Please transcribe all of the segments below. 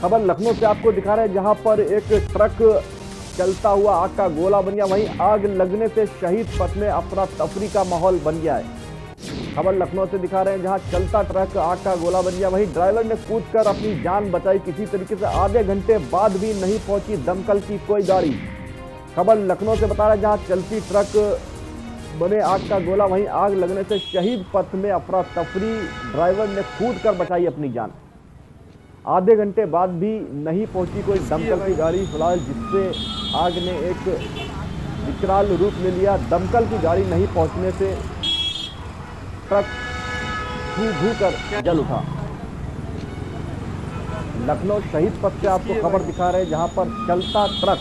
खबर लखनऊ से आपको दिखा रहे हैं, जहां पर एक ट्रक चलता हुआ आग का गोला बन गया, वहीं आग लगने से शहीद पथ में अफरा तफरी का माहौल बन गया है। खबर लखनऊ से दिखा रहे हैं, जहां चलता ट्रक आग का गोला बन गया, वहीं ड्राइवर ने कूदकर अपनी जान बचाई किसी तरीके से। आधे घंटे बाद भी नहीं पहुंची दमकल की कोई गाड़ी। खबर लखनऊ से बता रहे हैं, जहां चलती ट्रक बने आग का गोला, वहीं आग लगने से शहीद पथ में अफरा तफरी, ड्राइवर ने कूदकर बचाई अपनी जान। आधे घंटे बाद भी नहीं पहुंची कोई दमकल की गाड़ी फिलहाल, जिससे आग ने एक विकराल रूप ले लिया। दमकल की गाड़ी नहीं पहुंचने से ट्रक धू कर जल उठा। लखनऊ शहीद पथ से आपको खबर दिखा रहे हैं, जहां पर चलता ट्रक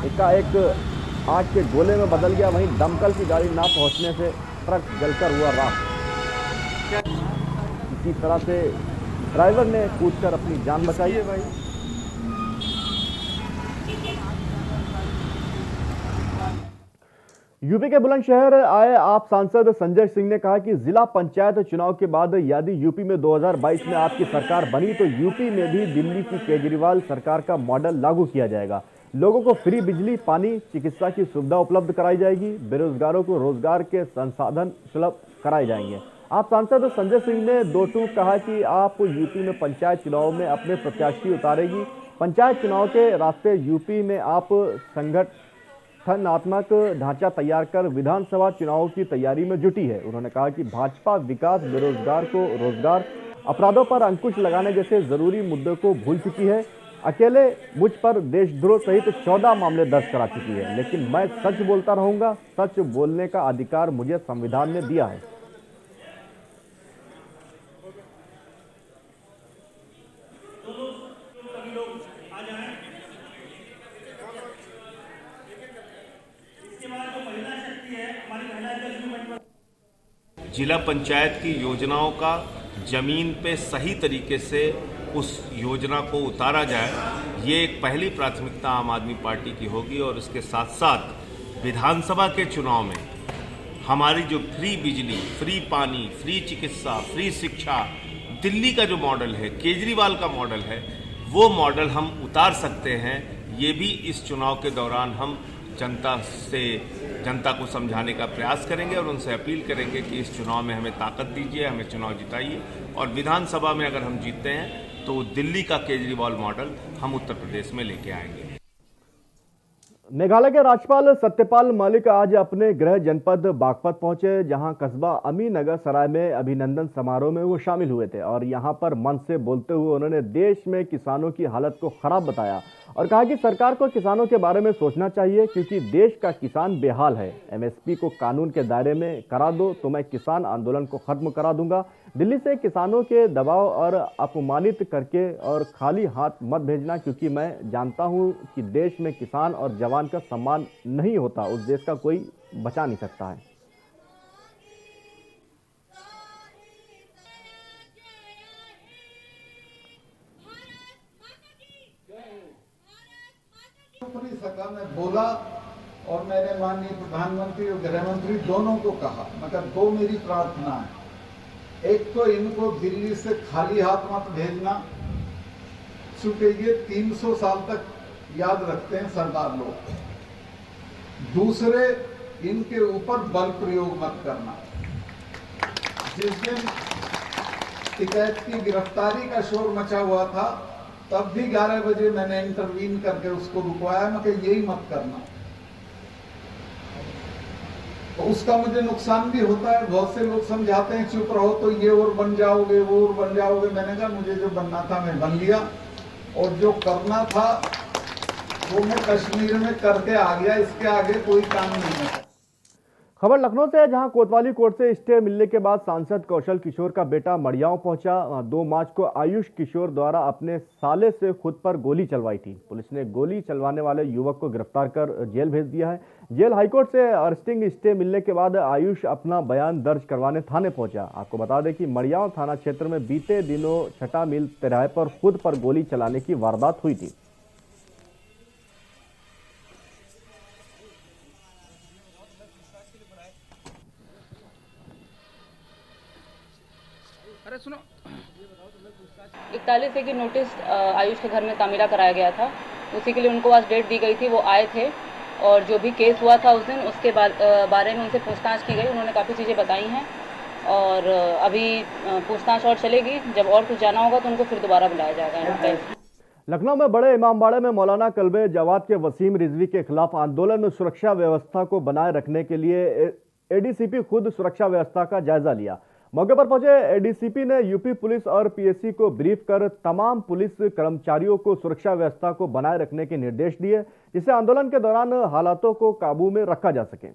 एकाएक आग के गोले में बदल गया, वहीं दमकल की गाड़ी ना पहुंचने से ट्रक जलकर हुआ राख। इसी तरह से ड्राइवर ने कूदकर अपनी जान बचाई है। भाई यूपी के बुलंदशहर आए आप सांसद संजय सिंह ने कहा कि जिला पंचायत चुनाव के बाद यदि यूपी में 2022 में आपकी सरकार बनी तो यूपी में भी दिल्ली की केजरीवाल सरकार का मॉडल लागू किया जाएगा। लोगों को फ्री बिजली, पानी, चिकित्सा की सुविधा उपलब्ध कराई जाएगी। बेरोजगारों को रोजगार के संसाधन सुलभ कराए जाएंगे। आप सांसद संजय सिंह ने दो टूक कहा कि आप यूपी में पंचायत चुनाव में अपने प्रत्याशी उतारेगी। पंचायत चुनाव के रास्ते यूपी में आप संगठनात्मक ढांचा तैयार कर विधानसभा चुनाव की तैयारी में जुटी है। उन्होंने कहा कि भाजपा विकास, बेरोजगार को रोजगार, अपराधों पर अंकुश लगाने जैसे जरूरी मुद्दों को भूल चुकी है। अकेले मुझ पर देशद्रोह सहित 14 मामले दर्ज करा चुकी है, लेकिन मैं सच बोलता रहूंगा। सच बोलने का अधिकार मुझे संविधान ने दिया है। जिला पंचायत की योजनाओं का जमीन पे सही तरीके से उस योजना को उतारा जाए, ये एक पहली प्राथमिकता आम आदमी पार्टी की होगी। और इसके साथ साथ विधानसभा के चुनाव में हमारी जो फ्री बिजली, फ्री पानी, फ्री चिकित्सा, फ्री शिक्षा, दिल्ली का जो मॉडल है, केजरीवाल का मॉडल है, वो मॉडल हम उतार सकते हैं। ये भी इस चुनाव के दौरान हम जनता को समझाने का प्रयास करेंगे और उनसे अपील करेंगे कि इस चुनाव में हमें ताकत दीजिए, हमें चुनाव जिताइए। और विधानसभा में अगर हम जीतते हैं तो दिल्ली का केजरीवाल मॉडल हम उत्तर प्रदेश में लेके आएंगे। मेघालय के राज्यपाल सत्यपाल मलिक आज अपने गृह जनपद बागपत पहुंचे, जहां कस्बा अमीनगर सराय में अभिनंदन समारोह में वो शामिल हुए थे। और यहां पर मन से बोलते हुए उन्होंने देश में किसानों की हालत को खराब बताया और कहा कि सरकार को किसानों के बारे में सोचना चाहिए, क्योंकि देश का किसान बेहाल है। एमएसपी को कानून के दायरे में करा दो तो मैं किसान आंदोलन को खत्म करा दूंगा। दिल्ली से किसानों के दबाव और अपमानित करके और खाली हाथ मत भेजना, क्योंकि मैं जानता हूं कि देश में किसान और जवान का सम्मान नहीं होता, उस देश का कोई बचा नहीं सकता है। मैं बोला और मैंने माननीय प्रधानमंत्री और गृह मंत्री दोनों को कहा, मगर दो मेरी प्रार्थना है। एक तो इनको दिल्ली से खाली हाथ मत भेजना, क्योंकि ये 300 साल तक याद रखते हैं सरदार लोग। दूसरे, इनके ऊपर बल प्रयोग मत करना। जिस दिन टिकैत की गिरफ्तारी का शोर मचा हुआ था, तब भी 11 बजे मैंने इंटरवीन करके उसको रुकवाया, मगर यही मत करना। तो उसका मुझे नुकसान भी होता है। बहुत से लोग समझाते हैं चुप रहो तो ये और बन जाओगे, वो और बन जाओगे। मैंने कहा मुझे जो बनना था मैं बन लिया, और जो करना था वो मैं कश्मीर में करके आ गया। इसके आगे कोई काम नहीं है। खबर लखनऊ से है, जहां कोतवाली कोर्ट से स्टे मिलने के बाद सांसद कौशल किशोर का बेटा मड़ियाव पहुंचा। 2 मार्च को आयुष किशोर द्वारा अपने साले से खुद पर गोली चलवाई थी। पुलिस ने गोली चलवाने वाले युवक को गिरफ्तार कर जेल भेज दिया है। जेल हाईकोर्ट से अरेस्टिंग स्टे मिलने के बाद आयुष अपना बयान दर्ज करवाने थाने पहुंचा। आपको बता दें कि मड़ियाव थाना क्षेत्र में बीते दिनों छठा मील तिराहे पर खुद पर गोली चलाने की वारदात हुई थी। अरे सुनो, एक 41 की नोटिस आयुष के घर में तामीला कराया गया था, उसी के लिए उनको आज डेट दी गई थी। वो आए थे और जो भी केस हुआ था उस दिन, उसके बारे में उनसे पूछताछ की गई। उन्होंने काफ़ी चीज़ें बताई हैं और अभी पूछताछ और चलेगी। जब और कुछ जाना होगा तो उनको फिर दोबारा बुलाया जाएगा यहाँ पे। लखनऊ में बड़े इमामबाड़े में मौलाना कल्बे जवाद के वसीम रिजवी के खिलाफ आंदोलन में सुरक्षा व्यवस्था को बनाए रखने के लिए एडीसीपी खुद सुरक्षा व्यवस्था का जायजा लिया। मौके पर पहुंचे एडीसीपी ने यूपी पुलिस और पीएससी को ब्रीफ कर तमाम पुलिस कर्मचारियों को सुरक्षा व्यवस्था को बनाए रखने के निर्देश दिए, जिससे आंदोलन के दौरान हालातों को काबू में रखा जा सके।